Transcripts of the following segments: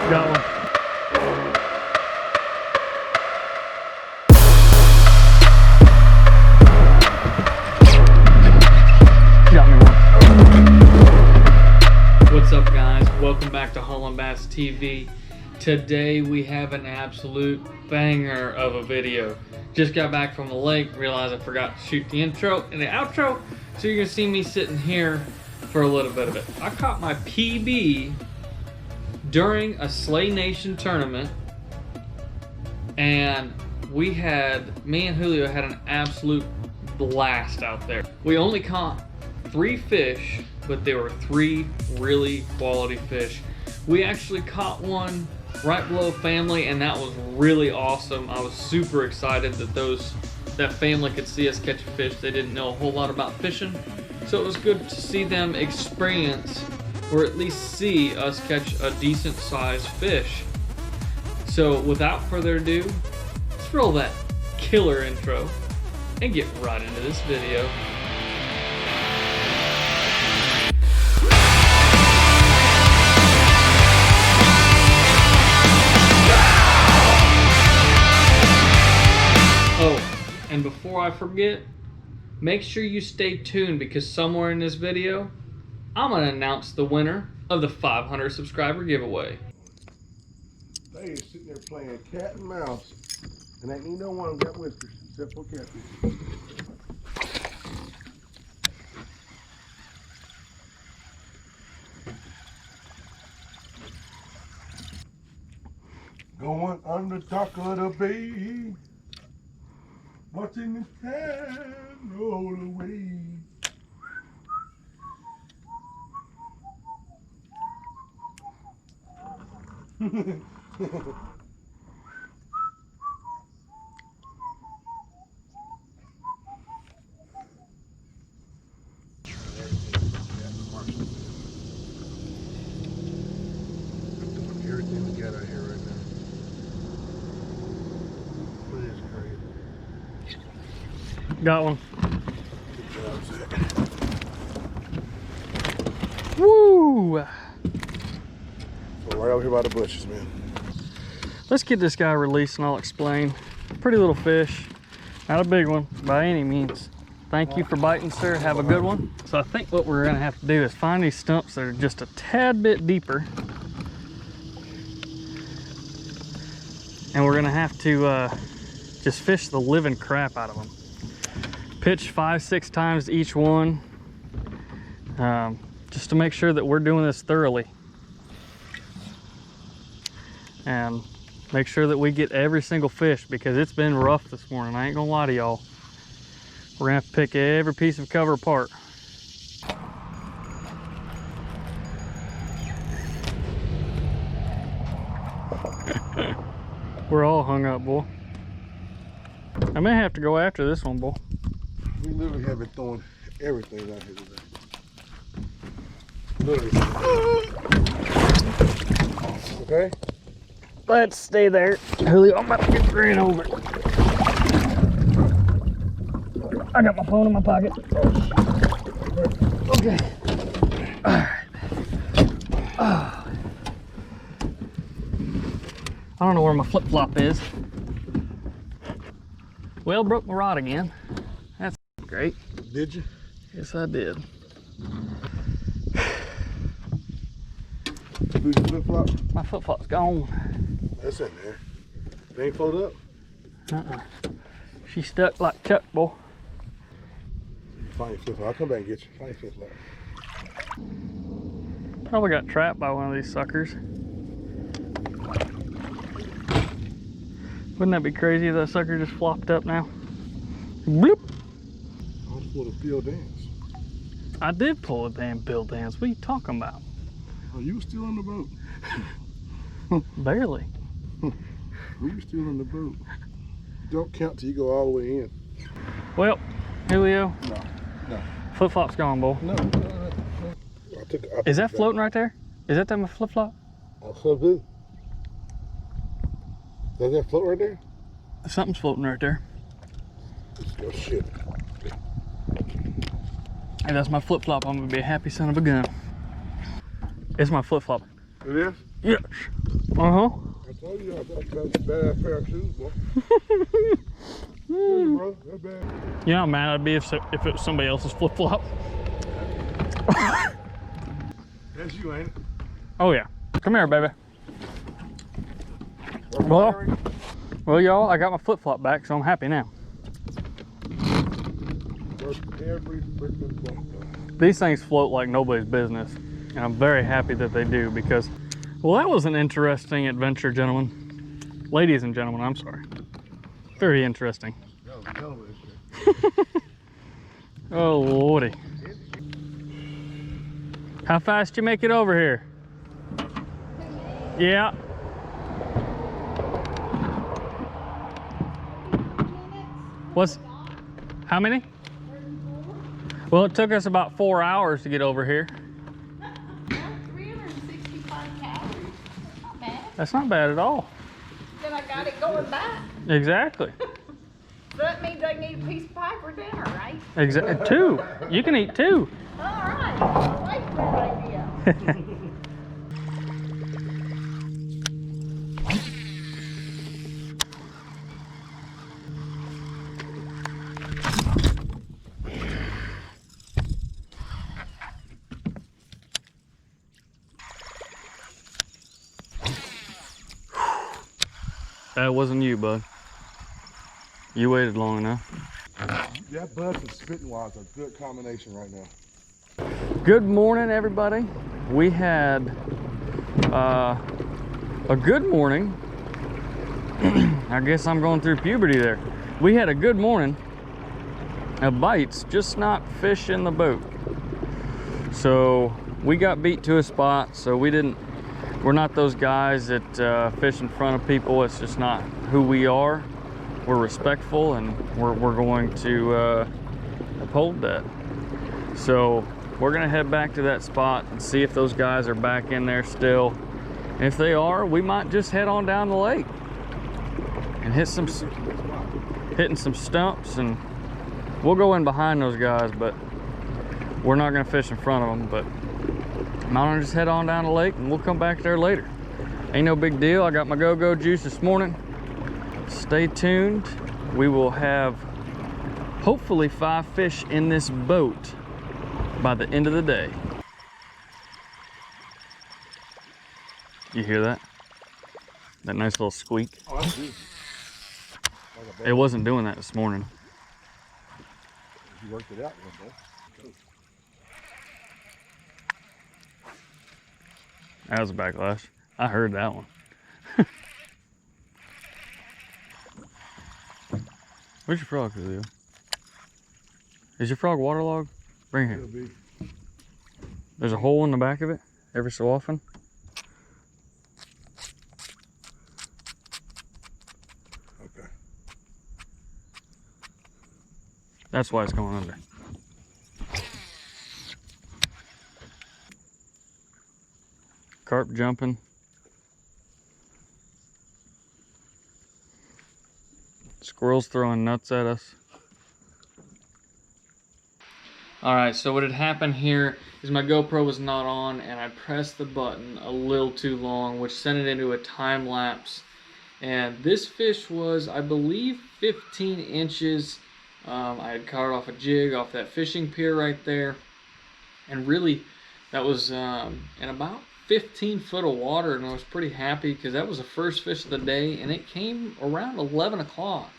Got one. Got me one. What's up, guys? Welcome back to Haulin Bass TV. Today we have an absolute banger of a video. Just got back from the lake, realized I forgot to shoot the intro and the outro, so you're gonna see me sitting here for a little bit of it. I caught my PB during a Slay Nation tournament, and me and Julio had an absolute blast out there. We only caught 3 fish, but there were 3 really quality fish. We actually caught one right below family, and that was really awesome. I was super excited that that family could see us catch a fish. They didn't know a whole lot about fishing, so it was good to see them experience, or at least see us catch a decent sized fish. So without further ado, let's roll that killer intro and get right into this video. Oh, and before I forget, make sure you stay tuned, because somewhere in this video, I'm gonna announce the winner of the 500 subscriber giveaway. They is sitting there playing cat and mouse, and ain't no one got whiskers except for catfish. Going on the dock of the bay, watching the time roll away. Everything we got out here right now. It is crazy. Got one. Good job, Zach. Woo! So right over here by the bushes, man. Let's get this guy released and I'll explain. Pretty little fish. Not a big one by any means. Thank you for biting, sir. Have a good one. So I think what we're gonna have to do is find these stumps that are just a tad bit deeper. And we're gonna have to just fish the living crap out of them. Pitch 5-6 times each one, just to make sure that we're doing this thoroughly. And make sure that we get every single fish, because it's been rough this morning. I ain't gonna lie to y'all. We're gonna have to pick every piece of cover apart. We're all hung up, boy. I may have to go after this one, boy. We literally have been throwing everything out here today. Literally. Okay? Let's stay there. Julio, I'm about to get ran over. I got my phone in my pocket. Okay. All right. Oh. I don't know where my flip-flop is. Well, broke my rod again. That's great. Did you? Yes, I did. Lose your flip-flop? My flip-flop's gone. That's in there. They ain't folded up? She stuck like Chuck, boy. Find your flip-flop. I'll come back and get you. Find your flip-flop. Probably got trapped by one of these suckers. Wouldn't that be crazy if that sucker just flopped up now? Bloop! I was pulled a field dance. I did pull a damn bill dance. What are you talking about? Oh, you were still on the boat. Barely. We were still on the boat. Don't count till you go all the way in. Well, Julio. No. Flip-flop's gone, boy. No. Is that floating right there? Is that my flip-flop? So do. Does that float right there? Something's floating right there. Oh shit. Hey, that's my flip-flop. I'm gonna be a happy son of a gun. It's my flip-flop. It is? Yes. Uh-huh. I told you I got a bad pair of shoes, boy. Yeah, bro, that's bad. You know how mad I'd be if it was somebody else's flip-flop? That's you, ain't it? Oh yeah. Come here, baby. Well, y'all, I got my flip-flop back, so I'm happy now. Every freaking boat. These things float like nobody's business, and I'm very happy that they do because, well, that was an interesting adventure, gentlemen. Ladies and gentlemen, I'm sorry. Very interesting. That was a hell of a shit. Oh, lordy. How fast you make it over here? Yeah. What's, how many? Well, it took us about 4 hours to get over here. 365 calories. That's not bad. That's not bad at all. Then I got it going back. Exactly. So that means I need a piece of pie for dinner, right? Exactly. 2. You can eat 2. All right. I like that idea. That wasn't you, bud. You waited long enough. That buzz and spitting wise are a good combination right now. Good morning, everybody. We had a good morning. I guess I'm going through puberty there. We had a good morning of bites, just not fish in the boat. So we got beat to a spot, so we're not those guys that fish in front of people. It's just not who we are. We're respectful, and we're going to uphold that. So we're gonna head back to that spot and see if those guys are back in there still. And if they are, we might just head on down the lake and hitting some stumps, and we'll go in behind those guys, but we're not gonna fish in front of them. But I'm gonna just head on down the lake and we'll come back there later. Ain't no big deal. I got my go-go juice this morning. Stay tuned. We will have hopefully 5 fish in this boat by the end of the day. You hear that? That nice little squeak? Oh, that's good. It wasn't doing that this morning. You worked it out, bro. That was a backlash. I heard that one. Where's your frog, Julio? Is your frog waterlogged? Bring it here. There's a hole in the back of it every so often. Okay. That's why it's going under. Carp jumping. Squirrels throwing nuts at us. Alright, so what had happened here is my GoPro was not on and I pressed the button a little too long, which sent it into a time lapse. And this fish was, I believe, 15 inches. I had caught it off a jig off that fishing pier right there. And really, that was in about 15 foot of water, and I was pretty happy because that was the first fish of the day, and it came around 11 o'clock.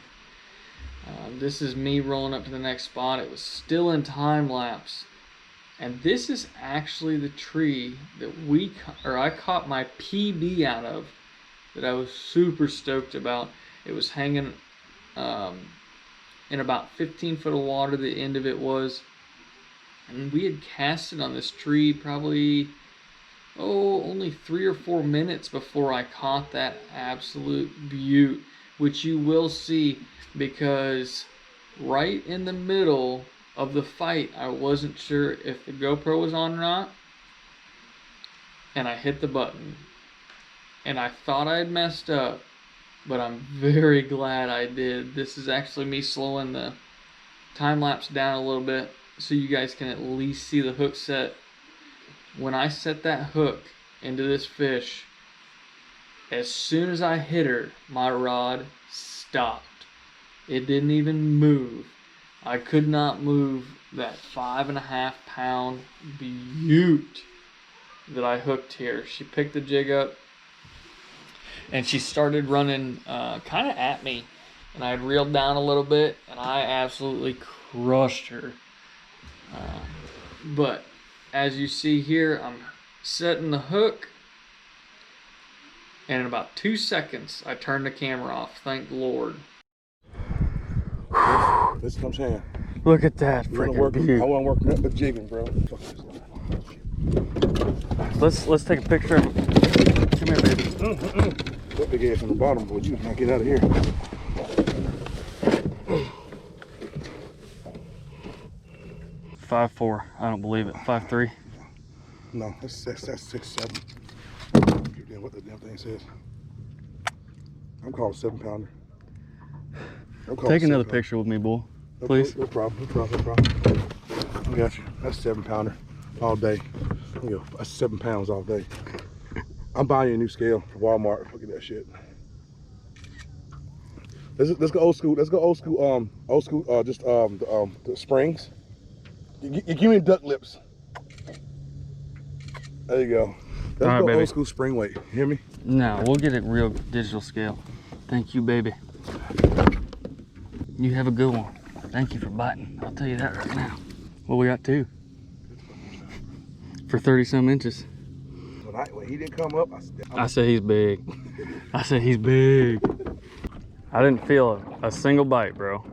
This is me rolling up to the next spot. It was still in time lapse, and this is actually the tree that I caught my PB out of, that I was super stoked about. It was hanging in about 15 foot of water, the end of it was, and we had casted on this tree probably only 3 or 4 minutes before I caught that absolute beaut, which you will see, because right in the middle of the fight, I wasn't sure if the GoPro was on or not, and I hit the button, and I thought I had messed up, but I'm very glad I did. This is actually me slowing the time lapse down a little bit so you guys can at least see the hook set. When I set that hook into this fish, As soon as I hit her, my rod stopped. It didn't even move. I could not move that 5.5 pound beaut that I hooked here. She picked the jig up and she started running kind of at me. And I had reeled down a little bit and I absolutely crushed her. But as you see here, I'm setting the hook. And in about 2 seconds, I turned the camera off. Thank the Lord. This is what I'm saying. Look at that freaking view. I want to work nothing but jigging, bro. Let's take a picture of him. Come here, baby. That big ass on the bottom, boy. You can't get out of here. 5'4". I don't believe it. 5'3". No, that's 6'7". Forget what the damn thing says. I'm calling 7-pounder. Take another picture with me, bull. Please. No problem. I got you. That's 7-pounder all day. You know, that's 7 pounds all day. I'm buying you a new scale from Walmart. Look at that shit. Let's go old school. Let's go old school. Just the springs. You give me duck lips. There you go. Let's go baby. old school spring weight. You hear me? No, we'll get a real digital scale. Thank you, baby. You have a good one. Thank you for biting. I'll tell you that right now. Well, we got 2 for 30-some inches. When he didn't come up, I said he's big. I said he's big. I didn't feel a single bite, bro.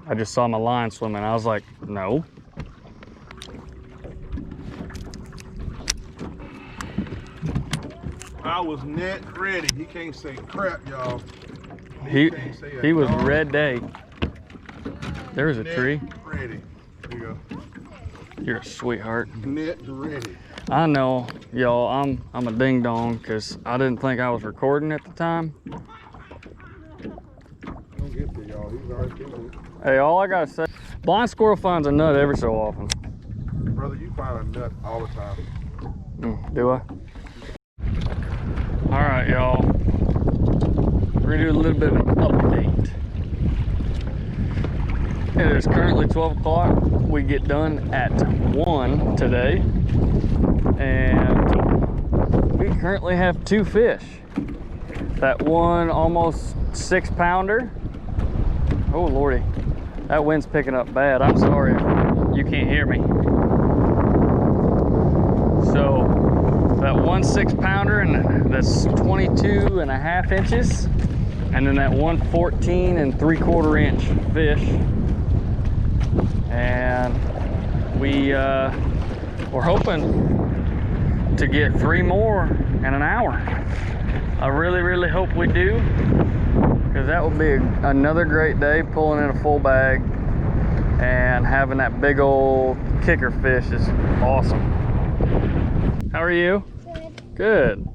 I just saw my line swimming. I was like, no. I was net ready. He can't say crap, y'all. He was red day. There was a tree. Ready. There you go. You're a sweetheart. Net ready. I know, y'all. I'm a ding dong because I didn't think I was recording at the time. Don't get there, y'all. He's already doing it. Hey, all I gotta say, blind squirrel finds a nut every so often. Brother, you find a nut all the time. Do I? All right, y'all. We're gonna do a little bit of an update. It is currently 12 o'clock. We get done at 1 today. And we currently have 2 fish. That one almost 6-pounder. Oh, Lordy. That wind's picking up bad. I'm sorry if you can't hear me. So that one 6-pounder, and that's 22.5 inches. And then that one 14 3/4 inch fish. And we're hoping to get 3 more in an hour. I really hope we do, because that would be another great day pulling in a full bag and having that big old kicker fish is awesome. How are you? Good. Good.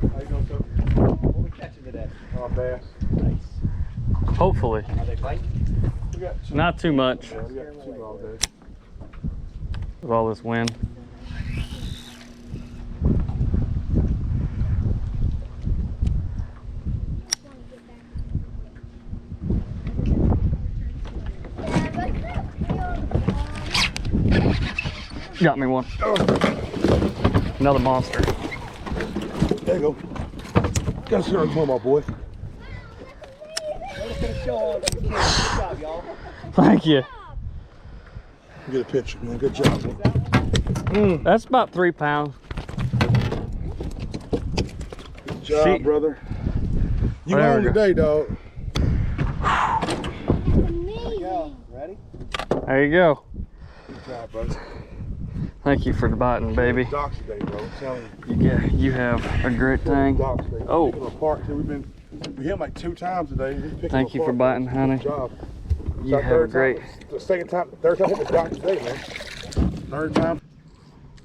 How you doing, sir? What are we catching today? Bass. Nice. Hopefully. Are they biting? We got 2. Not too much. Yeah, we got 2 all day. With all this wind. Got me one. Another monster. There you go. Got a certain for my boy. Thank you. Get a picture, man. Good job, man. That's about 3 pounds. Good job, brother. You on today, dog. Amazing. Ready? There you go. Good job, brother. Thank you for the biting, baby. Docks today, bro. I'm telling you. You have a great thing. Docks today. Oh. Picking them apart. We hit him like 2 times today. Thank you for biting, honey. Good job. You have a great. The third time hit the dock today, man. 3rd time.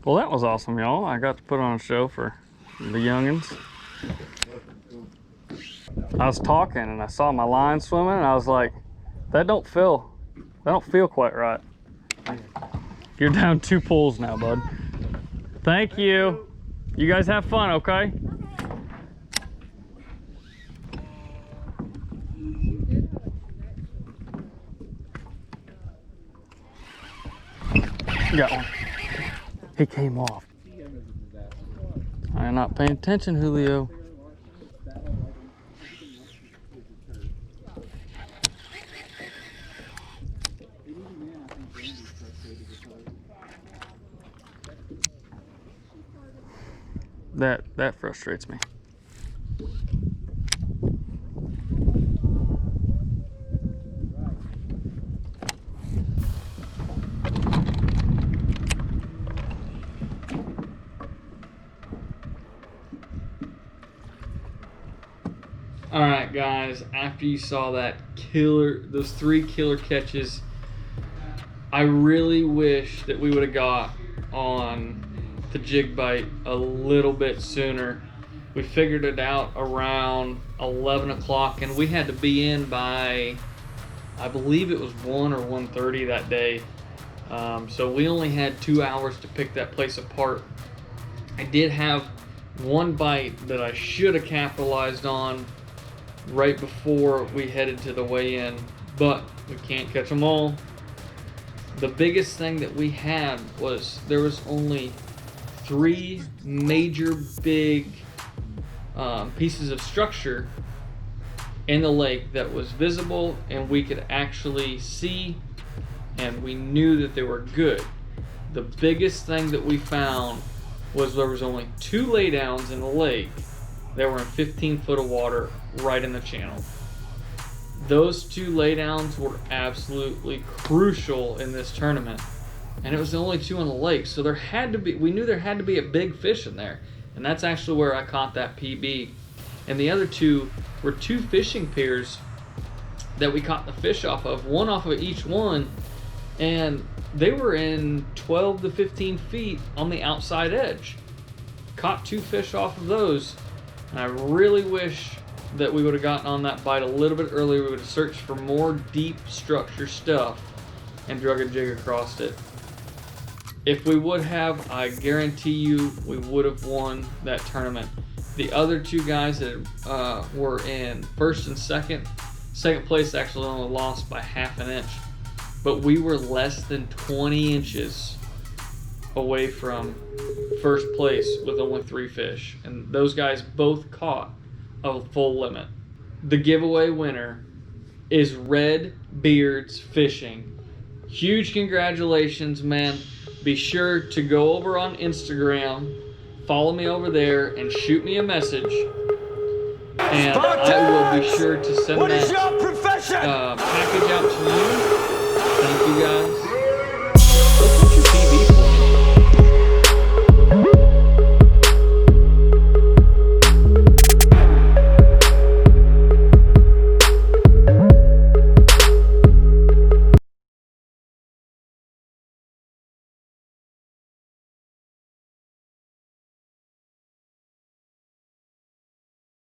Well, that was awesome, y'all. I got to put on a show for the youngins. I was talking and I saw my line swimming and I was like, that don't feel quite right. You're down 2 pulls now, bud. Thank you. You guys have fun, okay? Got one. He came off. I'm not paying attention, Julio. That frustrates me. All right, guys, after you saw that those 3 killer catches, I really wish that we would have got on the jig bite a little bit sooner. We figured it out around 11 o'clock, and we had to be in by, I believe it was 1 or 1:30 that day. So we only had 2 hours to pick that place apart. I did have one bite that I should have capitalized on right before we headed to the weigh-in, but we can't catch them all. The biggest thing that we had was there was only 3 major big pieces of structure in the lake that was visible and we could actually see, and we knew that they were good. The biggest thing that we found was there was only 2 laydowns in the lake that were in 15 foot of water right in the channel. Those 2 laydowns were absolutely crucial in this tournament, and it was the only 2 on the lake, so we knew there had to be a big fish in there, and that's actually where I caught that PB. And the other 2 were 2 fishing piers that we caught the fish off of, one off of each one, and they were in 12 to 15 feet on the outside edge. Caught 2 fish off of those, and I really wish that we would have gotten on that bite a little bit earlier. We would have searched for more deep structure stuff and drug a jig across it. If we would have, I guarantee you we would have won that tournament. The other 2 guys that were in first and second place actually only lost by ½ an inch, but we were less than 20 inches away from first place with only 3 fish, and those guys both caught a full limit. The giveaway winner is Red Beards Fishing. Huge congratulations, man. Be sure to go over on Instagram, follow me over there, and shoot me a message, and I will be sure to send that package out to you